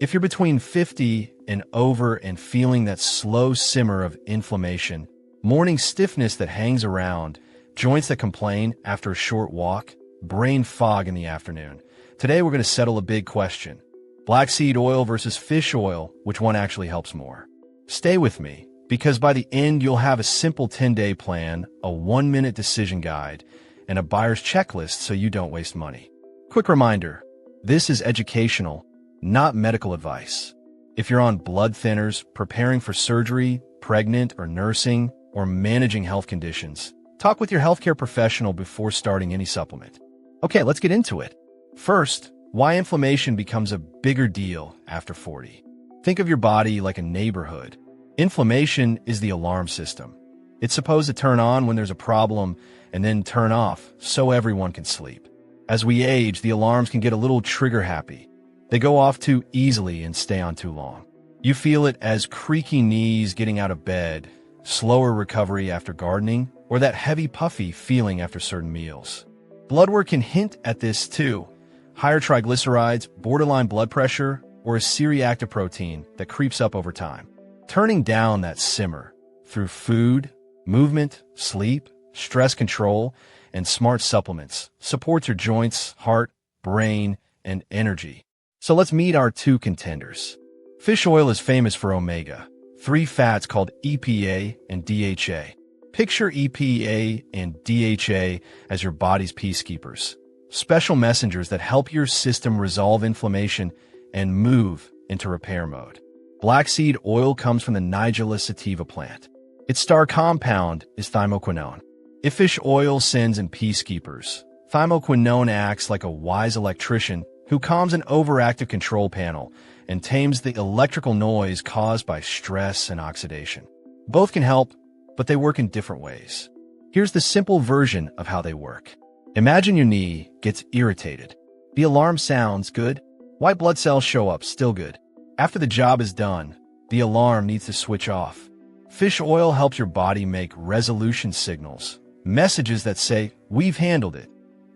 If you're between 50 and over and feeling that slow simmer of inflammation, morning stiffness that hangs around, joints that complain after a short walk, brain fog in the afternoon, today we're going to settle a big question. Black seed oil versus fish oil, which one actually helps more? Stay with me, because by the end you'll have a simple 10-day plan, a 1-minute decision guide, and a buyer's checklist so you don't waste money. Quick reminder, this is educational, not medical advice. If you're on blood thinners, preparing for surgery, pregnant or nursing, or managing health conditions, talk with your healthcare professional before starting any supplement. Okay, let's get into it. First, why inflammation becomes a bigger deal after 40. Think of your body like a neighborhood. Inflammation is the alarm system. It's supposed to turn on when there's a problem and then turn off so everyone can sleep. As we age, the alarms can get a little trigger happy. They go off too easily and stay on too long. You feel it as creaky knees getting out of bed, slower recovery after gardening, or that heavy puffy feeling after certain meals. Blood work can hint at this too. Higher triglycerides, borderline blood pressure, or a C-reactive protein that creeps up over time. Turning down that simmer through food, movement, sleep, stress control, and smart supplements supports your joints, heart, brain, and energy. So let's meet our two contenders. Fish oil is famous for omega-3 fats called EPA and DHA. Picture EPA and DHA as your body's peacekeepers, special messengers that help your system resolve inflammation and move into repair mode. Black seed oil comes from the Nigella sativa plant. Its star compound is thymocquinone. If fish oil sends in peacekeepers, thymocquinone acts like a wise electrician who calms an overactive control panel and tames the electrical noise caused by stress and oxidation. Both can help, but they work in different ways. Here's the simple version of how they work. Imagine your knee gets irritated. The alarm sounds good. White blood cells show up, still good. After the job is done, the alarm needs to switch off. Fish oil helps your body make resolution signals, messages that say, "We've handled it.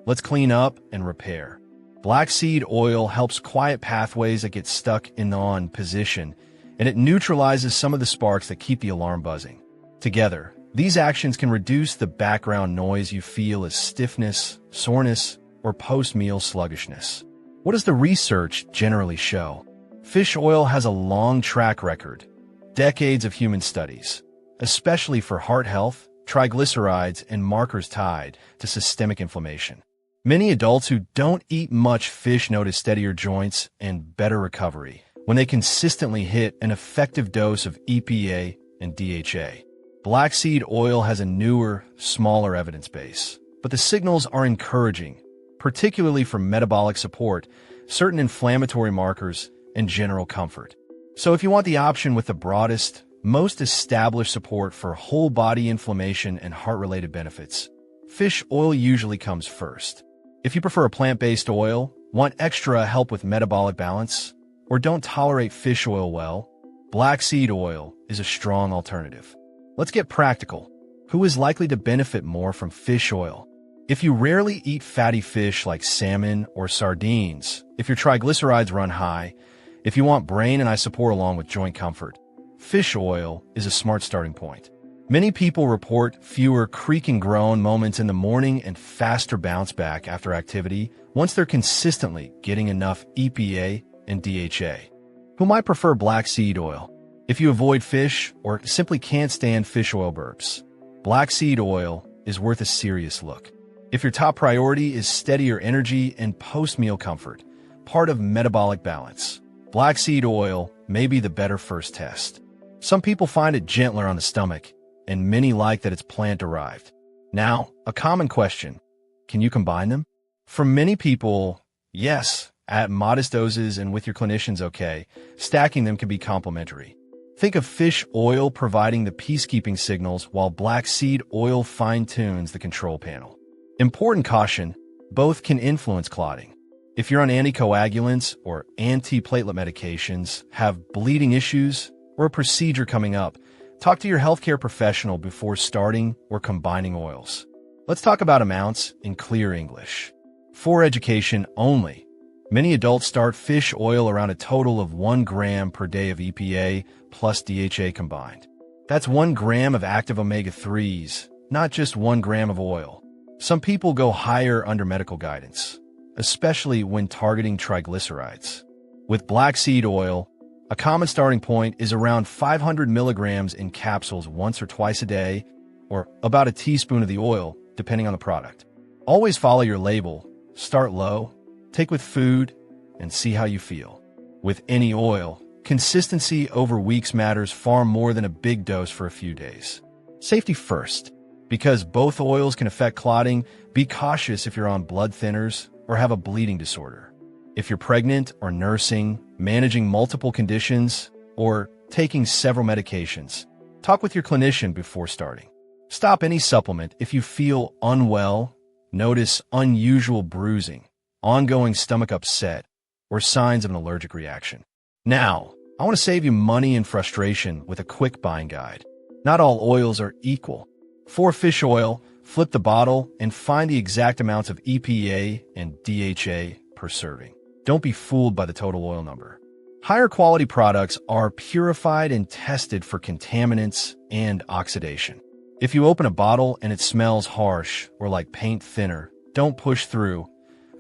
Let's clean up and repair." Black seed oil helps quiet pathways that get stuck in the on position, and it neutralizes some of the sparks that keep the alarm buzzing. Together, these actions can reduce the background noise you feel as stiffness, soreness, or post-meal sluggishness. What does the research generally show? Fish oil has a long track record, decades of human studies, especially for heart health, triglycerides, and markers tied to systemic inflammation. Many adults who don't eat much fish notice steadier joints and better recovery when they consistently hit an effective dose of EPA and DHA. Black seed oil has a newer, smaller evidence base, but the signals are encouraging, particularly for metabolic support, certain inflammatory markers, and general comfort. So if you want the option with the broadest, most established support for whole body inflammation and heart-related benefits, fish oil usually comes first. If you prefer a plant-based oil, want extra help with metabolic balance, or don't tolerate fish oil well, black seed oil is a strong alternative. Let's get practical. Who is likely to benefit more from fish oil? If you rarely eat fatty fish like salmon or sardines, if your triglycerides run high, if you want brain and eye support along with joint comfort, fish oil is a smart starting point. Many people report fewer creak and groan moments in the morning and faster bounce back after activity once they're consistently getting enough EPA and DHA. Who might prefer black seed oil? If you avoid fish or simply can't stand fish oil burps, black seed oil is worth a serious look. If your top priority is steadier energy and post-meal comfort, part of metabolic balance, black seed oil may be the better first test. Some people find it gentler on the stomach, and many like that it's plant-derived. Now, a common question, can you combine them? For many people, yes, at modest doses and with your clinicians okay, stacking them can be complementary. Think of fish oil providing the peacekeeping signals while black seed oil fine-tunes the control panel. Important caution, both can influence clotting. If you're on anticoagulants or antiplatelet medications, have bleeding issues, or a procedure coming up, talk to your healthcare professional before starting or combining oils. Let's talk about amounts in clear English. For education only, Many adults start fish oil around a total of 1 gram per day of EPA plus DHA combined. That's 1 gram of active omega-3s, not just 1 gram of oil. Some people go higher under medical guidance, especially when targeting triglycerides. With black seed oil, a common starting point is around 500 milligrams in capsules once or twice a day, or about a teaspoon of the oil, depending on the product. Always follow your label, start low, take with food, and see how you feel. With any oil, consistency over weeks matters far more than a big dose for a few days. Safety first. Because both oils can affect clotting, be cautious if you're on blood thinners or have a bleeding disorder. If you're pregnant or nursing, managing multiple conditions, or taking several medications, talk with your clinician before starting. Stop any supplement if you feel unwell, notice unusual bruising, ongoing stomach upset, or signs of an allergic reaction. Now, I want to save you money and frustration with a quick buying guide. Not all oils are equal. For fish oil, flip the bottle and find the exact amounts of EPA and DHA per serving. Don't be fooled by the total oil number. Higher quality products are purified and tested for contaminants and oxidation. If you open a bottle and it smells harsh or like paint thinner, don't push through.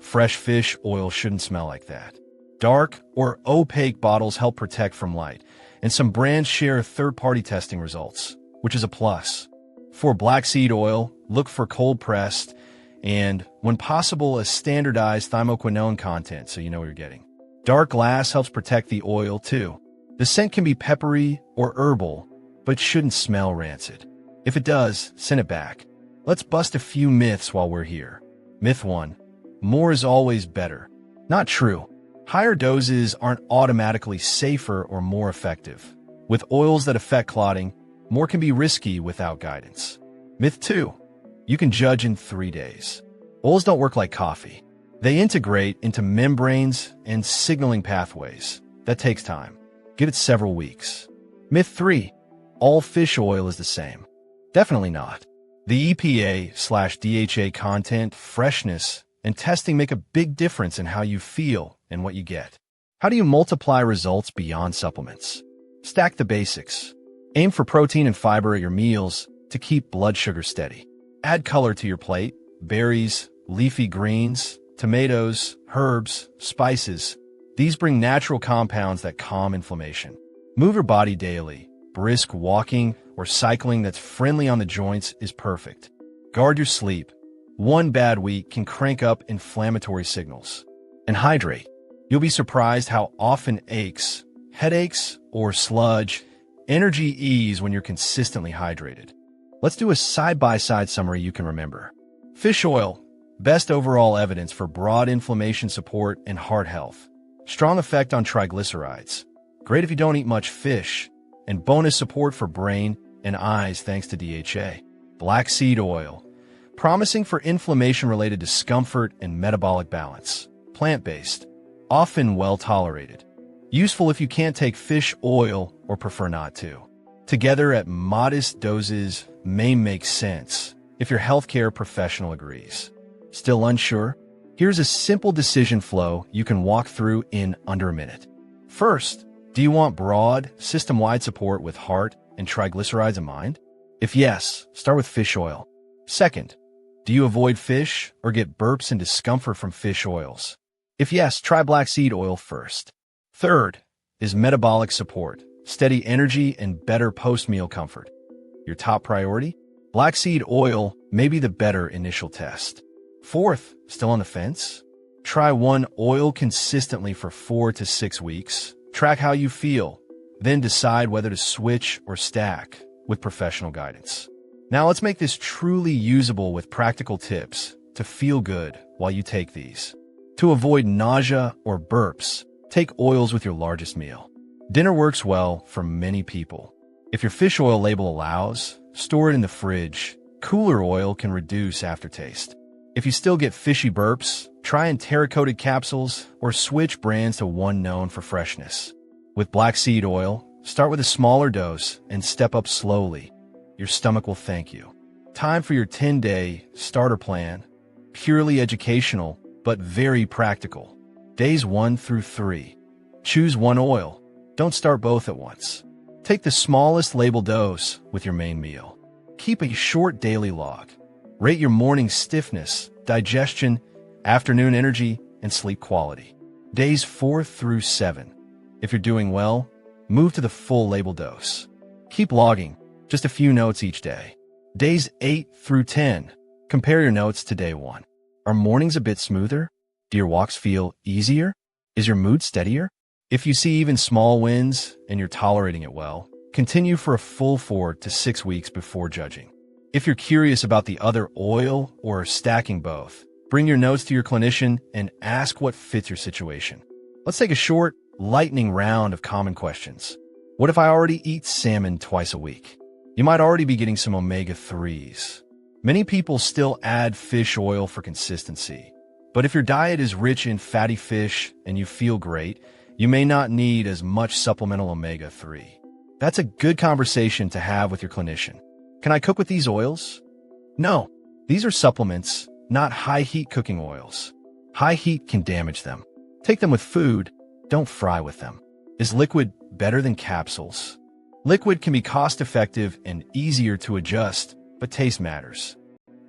Fresh fish oil shouldn't smell like that. Dark or opaque bottles help protect from light, and some brands share third-party testing results, which is a plus. For black seed oil, look for cold-pressed and, when possible, a standardized thymocquinone content so you know what you're getting. Dark glass helps protect the oil too. The scent can be peppery or herbal, but shouldn't smell rancid. If it does, send it back. Let's bust a few myths while we're here. Myth 1. More is always better. Not true. Higher doses aren't automatically safer or more effective. With oils that affect clotting, more can be risky without guidance. Myth 2. You can judge in 3 days. Oils don't work like coffee. They integrate into membranes and signaling pathways. That takes time. Give it several weeks. Myth 3. All fish oil is the same. Definitely not. The EPA/DHA content, freshness, and testing make a big difference in how you feel and what you get. How do you multiply results beyond supplements? Stack the basics. Aim for protein and fiber at your meals to keep blood sugar steady. Add color to your plate: berries, leafy greens, tomatoes, herbs, spices. These bring natural compounds that calm inflammation. Move your body daily. Brisk walking or cycling that's friendly on the joints is perfect. Guard your sleep. One bad week can crank up inflammatory signals. And hydrate. You'll be surprised how often aches, headaches, or sludge energy ease when you're consistently hydrated. Let's do a side-by-side summary you can remember. Fish oil, best overall evidence for broad inflammation support and heart health. Strong effect on triglycerides. Great if you don't eat much fish. And bonus support for brain and eyes thanks to DHA. Black seed oil, promising for inflammation-related discomfort and metabolic balance. Plant-based, often well-tolerated. Useful if you can't take fish oil or prefer not to. Together at modest doses may make sense if your healthcare professional agrees. Still unsure? Here's a simple decision flow you can walk through in under a minute. First, do you want broad, system-wide support with heart and triglycerides in mind? If yes, start with fish oil. Second, do you avoid fish or get burps and discomfort from fish oils? If yes, try black seed oil first. Third is metabolic support, steady energy, and better post-meal comfort. Your top priority? Black seed oil may be the better initial test. Fourth, still on the fence? Try one oil consistently for 4 to 6 weeks. Track how you feel, then decide whether to switch or stack with professional guidance. Now let's make this truly usable with practical tips to feel good while you take these. To avoid nausea or burps, take oils with your largest meal. Dinner works well for many people. If your fish oil label allows, store it in the fridge. Cooler oil can reduce aftertaste. If you still get fishy burps, try enteric-coated capsules or switch brands to one known for freshness. With black seed oil, start with a smaller dose and step up slowly. Your stomach will thank you. Time for your 10-day starter plan. Purely educational, but very practical. Days 1 through 3. Choose one oil. Don't start both at once. Take the smallest label dose with your main meal. Keep a short daily log. Rate your morning stiffness, digestion, afternoon energy, and sleep quality. Days 4 through 7. If you're doing well, move to the full label dose. Keep logging, just a few notes each day. Days 8 through 10. Compare your notes to day 1. Are mornings a bit smoother? Do your walks feel easier? Is your mood steadier? If you see even small wins and you're tolerating it well, continue for a full 4 to 6 weeks before judging. If you're curious about the other oil or stacking both, bring your notes to your clinician and ask what fits your situation. Let's take a short, lightning round of common questions. What if I already eat salmon twice a week? You might already be getting some omega-3s. Many people still add fish oil for consistency. But if your diet is rich in fatty fish and you feel great, you may not need as much supplemental omega-3. That's a good conversation to have with your clinician. Can I cook with these oils? No, these are supplements, not high-heat cooking oils. High heat can damage them. Take them with food, don't fry with them. Is liquid better than capsules? Liquid can be cost-effective and easier to adjust, but taste matters.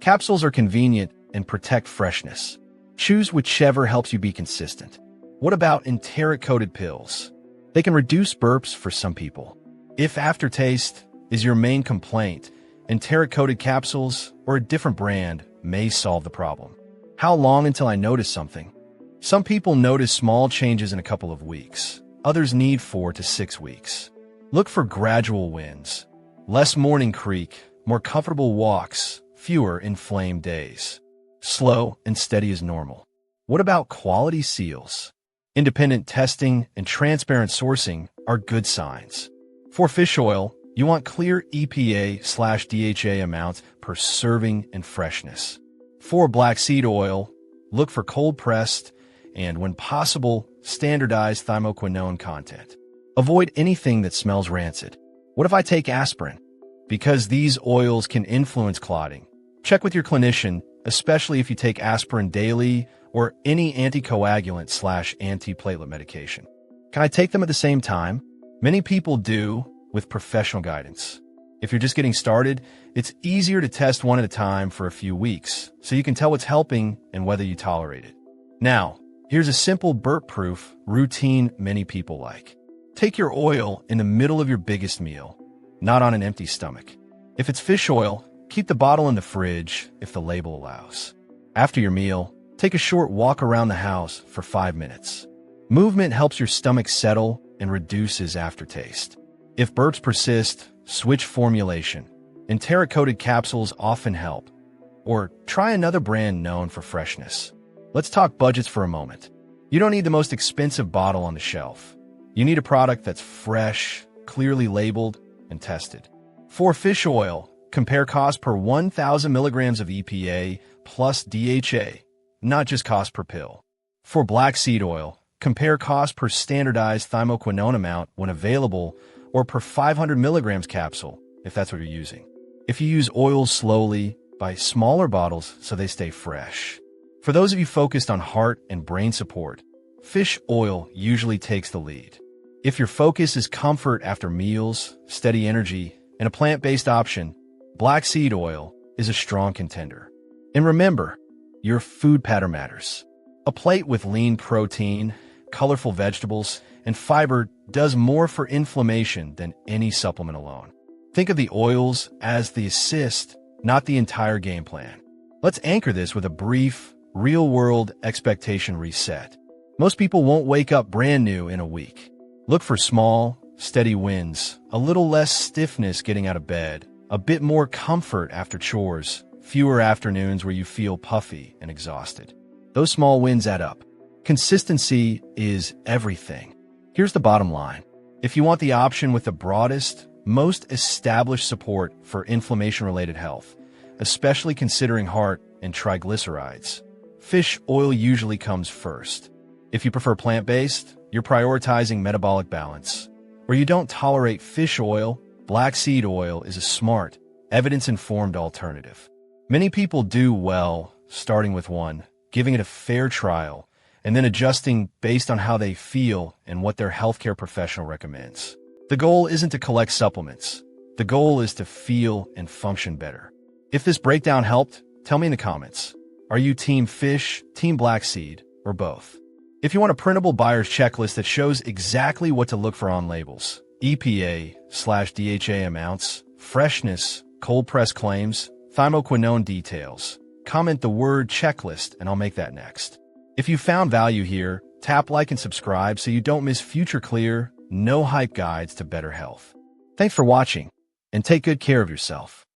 Capsules are convenient and protect freshness. Choose whichever helps you be consistent. What about enteric-coated pills? They can reduce burps for some people. If aftertaste is your main complaint, enteric-coated capsules or a different brand may solve the problem. How long until I notice something? Some people notice small changes in a couple of weeks. Others need 4 to 6 weeks. Look for gradual wins. Less morning creak, more comfortable walks, fewer inflamed days. Slow and steady is normal. What about quality seals? Independent testing and transparent sourcing are good signs. For fish oil, you want clear EPA/DHA amounts per serving and freshness. For black seed oil, look for cold-pressed and, when possible, standardized thymocquinone content. Avoid anything that smells rancid. What if I take aspirin? Because these oils can influence clotting, check with your clinician, especially if you take aspirin daily or any anticoagulant/antiplatelet medication. Can I take them at the same time? Many people do, with professional guidance. If you're just getting started, it's easier to test one at a time for a few weeks, so you can tell what's helping and whether you tolerate it. Now, here's a simple burp-proof routine many people like. Take your oil in the middle of your biggest meal, not on an empty stomach. If it's fish oil, keep the bottle in the fridge if the label allows. After your meal, take a short walk around the house for 5 minutes. Movement helps your stomach settle and reduces aftertaste. If burps persist, switch formulation. Enteric-coated capsules often help. Or try another brand known for freshness. Let's talk budgets for a moment. You don't need the most expensive bottle on the shelf. You need a product that's fresh, clearly labeled, and tested. For fish oil, compare cost per 1,000 milligrams of EPA plus DHA, not just cost per pill. For black seed oil, compare cost per standardized thymocquinone amount when available or per 500 milligrams capsule, if that's what you're using. If you use oils slowly, buy smaller bottles so they stay fresh. For those of you focused on heart and brain support, fish oil usually takes the lead. If your focus is comfort after meals, steady energy, and a plant-based option, black seed oil is a strong contender. And remember, your food pattern matters. A plate with lean protein, colorful vegetables, and fiber does more for inflammation than any supplement alone. Think of the oils as the assist, not the entire game plan. Let's anchor this with a brief, real-world expectation reset. Most people won't wake up brand new in a week. Look for small, steady wins, a little less stiffness getting out of bed, a bit more comfort after chores, fewer afternoons where you feel puffy and exhausted. Those small wins add up. Consistency is everything. Here's the bottom line. If you want the option with the broadest, most established support for inflammation-related health, especially considering heart and triglycerides, fish oil usually comes first. If you prefer plant-based, you're prioritizing metabolic balance. Or you don't tolerate fish oil, black seed oil is a smart, evidence-informed alternative. Many people do well starting with one, giving it a fair trial, and then adjusting based on how they feel and what their healthcare professional recommends. The goal isn't to collect supplements. The goal is to feel and function better. If this breakdown helped, tell me in the comments. Are you team fish, team black seed, or both? If you want a printable buyer's checklist that shows exactly what to look for on labels, EPA/DHA amounts, freshness, cold press claims, thymocquinone details, comment the word checklist and I'll make that next. If you found value here, tap like and subscribe so you don't miss future clear, no hype guides to better health. Thanks for watching, and take good care of yourself.